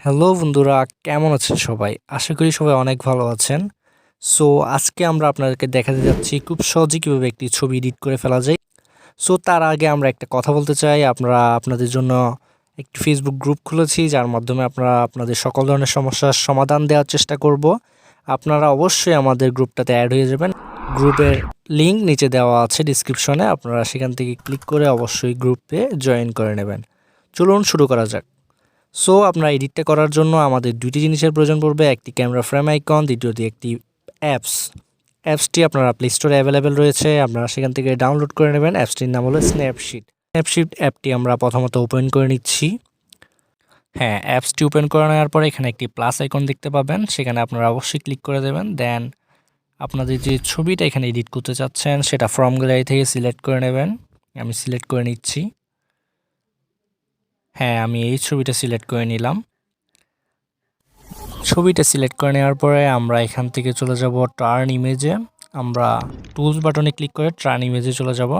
Hello বন্ধুরা, কেমন আছেন সবাই? আশা করি সবাই অনেক ভালো আছেন। সো আজকে আমরা আপনাদেরকে দেখাতে যাচ্ছি খুব সহজে কীভাবে একটি ছবি এডিট করে ফেলা যায়। সো তার আগে আমরা একটা কথা বলতে চাই, আপনাদের জন্য একটি ফেসবুক গ্রুপ খুলেছি, যার মাধ্যমে আপনাদের সকল ধরনের সমস্যার সমাধান দেওয়ার চেষ্টা করব। আপনারা অবশ্যই আমাদের গ্রুপটাতে অ্যাড হয়ে যাবেন। গ্রুপের লিঙ্ক নিচে দেওয়া আছে ডিসক্রিপশনে, আপনারা সেখান থেকে ক্লিক করে অবশ্যই গ্রুপে জয়েন করে নেবেন। চলুন শুরু করা যাক। সো আপনার এডিটটা করার জন্য আমাদের দুইটি জিনিসের প্রয়োজন পড়বে, একটি ক্যামেরা ফ্রেম আইকন, দ্বিতীয়টি একটি অ্যাপসটি আপনারা প্লে স্টোরে অ্যাভেলেবেল রয়েছে, আপনারা সেখান থেকে ডাউনলোড করে নেবেন। অ্যাপসটির নাম হলো স্ন্যাপশিট অ্যাপটি আমরা প্রথমত ওপেন করে নিচ্ছি। হ্যাঁ, অ্যাপসটি ওপেন করে নেওয়ার পরে এখানে একটি প্লাস আইকন দেখতে পাবেন, সেখানে আপনারা অবশ্যই ক্লিক করে দেবেন। দেন আপনাদের যে ছবিটা এখানে এডিট করতে চাচ্ছেন সেটা ফ্রম গ্যালারি থেকে সিলেক্ট করে নেবেন। আমি সিলেক্ট করে নিচ্ছি। হ্যাঁ, আমি এই ছবিটা সিলেক্ট করে নিলাম। ছবিটা সিলেক্ট করে নেওয়ার পরে আমরা এখান থেকে চলে যাব টার্ন ইমেজে। আমরা টুলস বাটনে ক্লিক করে টার্ন ইমেজে চলে যাব।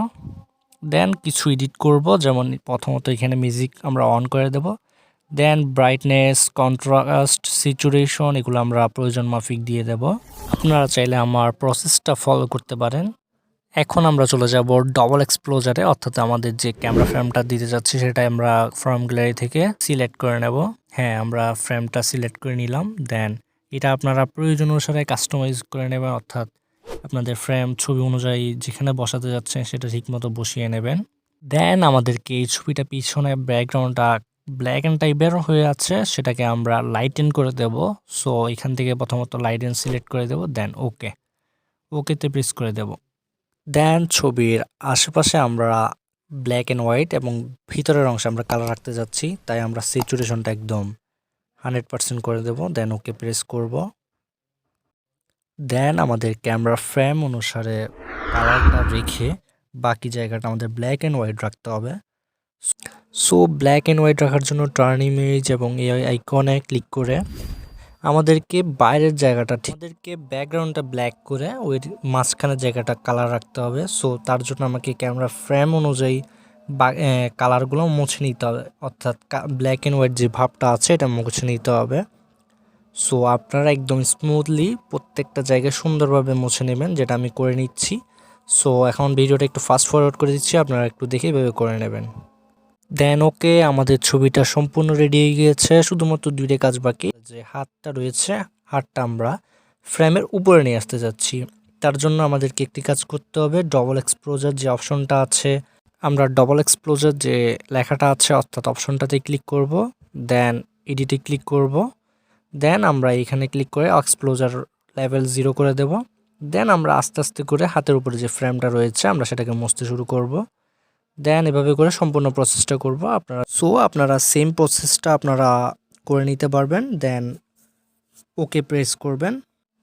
দেন কিছু এডিট করব, যেমন প্রথমত এখানে মিউজিক আমরা অন করে দেব। দেন ব্রাইটনেস, কন্ট্রাস্ট, স্যাচুরেশন এগুলো আমরা প্রয়োজন মাফিক দিয়ে দেব। আপনারা চাইলে আমার প্রসেসটা ফলো করতে পারেন। এখন আমরা চলে যাব ডবল এক্সপ্লোজারে, অর্থাৎ আমাদের যে ক্যামেরা ফ্রেমটা দিতে যাচ্ছি সেটা আমরা ফ্রম গ্যালারি থেকে সিলেক্ট করে নেব। হ্যাঁ, আমরা ফ্রেমটা সিলেক্ট করে নিলাম। দেন এটা আপনারা প্রয়োজন অনুসারে কাস্টমাইজ করে নেবেন, অর্থাৎ আপনাদের ফ্রেম ছবি অনুযায়ী যেখানে বসাতে যাচ্ছেন সেটা ঠিকমতো বসিয়ে নেবেন। দেন আমাদেরকে এই ছবিটা পিছনে ব্যাকগ্রাউন্ডটা ব্ল্যাক অ্যান্ড টাইপের হয়ে আছে, সেটাকে আমরা লাইটেন করে দেব। সো এখান থেকে প্রথমত লাইটেন সিলেক্ট করে দেব, দেন ওকেতে প্রেস করে দেব। দেন ছবির আশেপাশে আমরা ব্ল্যাক অ্যান্ড হোয়াইট এবং ভিতরের অংশে আমরা কালার রাখতে যাচ্ছি, তাই আমরা স্যাচুরেশনটা একদম 100% করে দেব। দেন ওকে প্রেস করব। দেন আমাদের ক্যামেরা ফ্রেম অনুসারে কালারটা রেখে বাকি জায়গাটা আমাদের ব্ল্যাক অ্যান্ড হোয়াইট রাখতে হবে। সো ব্ল্যাক অ্যান্ড হোয়াইট রাখার জন্য টার্ন ইমেজ এবং এই আইকনে ক্লিক করে আমাদেরকে বাইরের জায়গাটা ব্যাকগ্রাউন্ডটা ব্ল্যাক করে ওই মাঝখানের জায়গাটা কালার রাখতে হবে। সো তার জন্য আমাকে ক্যামেরা ফ্রেম অনুযায়ী কালারগুলো মুছে নিতে হবে, অর্থাৎ ব্ল্যাক অ্যান্ড হোয়াইট যে ভাবটা আছে এটা মুছে নিতে হবে। সো আপনারা একদম স্মুথলি প্রত্যেকটা জায়গায় সুন্দরভাবে মুছে নেবেন, যেটা আমি করে নিচ্ছি। সো এখন ভিডিওটা একটু ফাস্ট ফরওয়ার্ড করে দিচ্ছি, আপনারা একটু দেখে এভাবে করে নেবেন। দেন ওকে, আমাদের ছবিটা সম্পূর্ণ রেডি হয়ে গিয়েছে, শুধুমাত্র দুইটা কাজ বাকি। যে হাতটা রয়েছে, হাতটা আমরা ফ্রেমের উপরে নিয়ে আসতে যাচ্ছি। তার জন্য আমাদেরকে একটি কাজ করতে হবে, ডবল এক্সপ্লোজার যে অপশনটা আছে, আমরা ডবল এক্সপ্লোজার যে লেখাটা আছে অর্থাৎ অপশনটাতে ক্লিক করব। দেন এডিটে ক্লিক করব। দেন আমরা এখানে ক্লিক করে এক্সপ্লোজার লেভেল 0 করে দেব। দেন আমরা আস্তে আস্তে করে হাতের উপরে যে ফ্রেমটা রয়েছে আমরা সেটাকে মুছতে শুরু করব। দেন এভাবে করে সম্পূর্ণ প্রসেসটা করব আপনারা সেম প্রসেসটা আপনারা করে নিতে পারবেন। দেন ওকে প্রেস করবেন।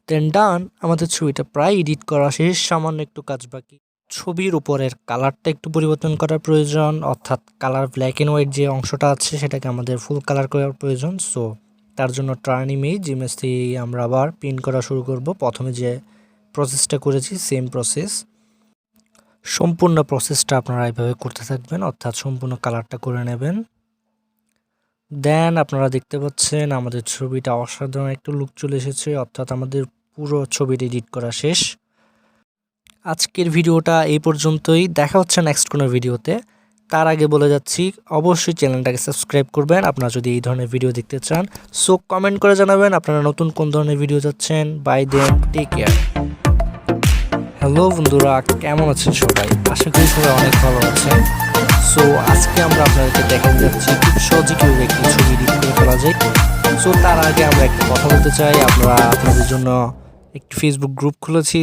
দেন ডান, আমাদের ছবিটা প্রায় এডিট করা শেষ, সামান্য একটু কাজ বাকি। ছবির উপরের কালারটা একটু পরিবর্তন করার প্রয়োজন, অর্থাৎ কালার ব্ল্যাক অ্যান্ড হোয়াইট যে অংশটা আছে সেটাকে আমাদের ফুল কালার করার প্রয়োজন। সো তার জন্য টার্ন ইমেজ থেকে আমরা আবার প্রিন্ট করা শুরু করব। প্রথমে যে প্রসেসটা করেছি সেম প্রসেস, সম্পূর্ণ প্রসেসটা আপনারা এইভাবে করতে থাকবেন, অর্থাৎ সম্পূর্ণ কালারটা করে নেবেন। দেন আপনারা দেখতে পাচ্ছেন আমাদের ছবিটা অসাধারণ একটা লুক চলে এসেছে, অর্থাৎ আমাদের পুরো ছবিটা এডিট করা শেষ। আজকের ভিডিওটা এই পর্যন্তই, দেখা হচ্ছে নেক্সট কোনো ভিডিওতে। তার আগে বলে যাচ্ছি অবশ্যই চ্যানেলটাকে সাবস্ক্রাইব করবেন আপনারা যদি এই ধরনের ভিডিও দেখতে চান। সো কমেন্ট করে জানাবেন আপনারা নতুন কোন ধরনের ভিডিও চাচ্ছেন। Bye then, take care. Hello বন্ধুরা, কেমন আছেন সবাই? আশা করি সবাই অনেক ভালো আছেন। সো আজকে আমরা আপনাদেরকে দেখাতে যাচ্ছি খুব সহজে কীভাবে একটি ছবি এডিট করে ফেলা যায়। সো তার আগে আমরা একটা কথা বলতে চাই, আপনাদের জন্য একটি ফেসবুক গ্রুপ খুলেছি।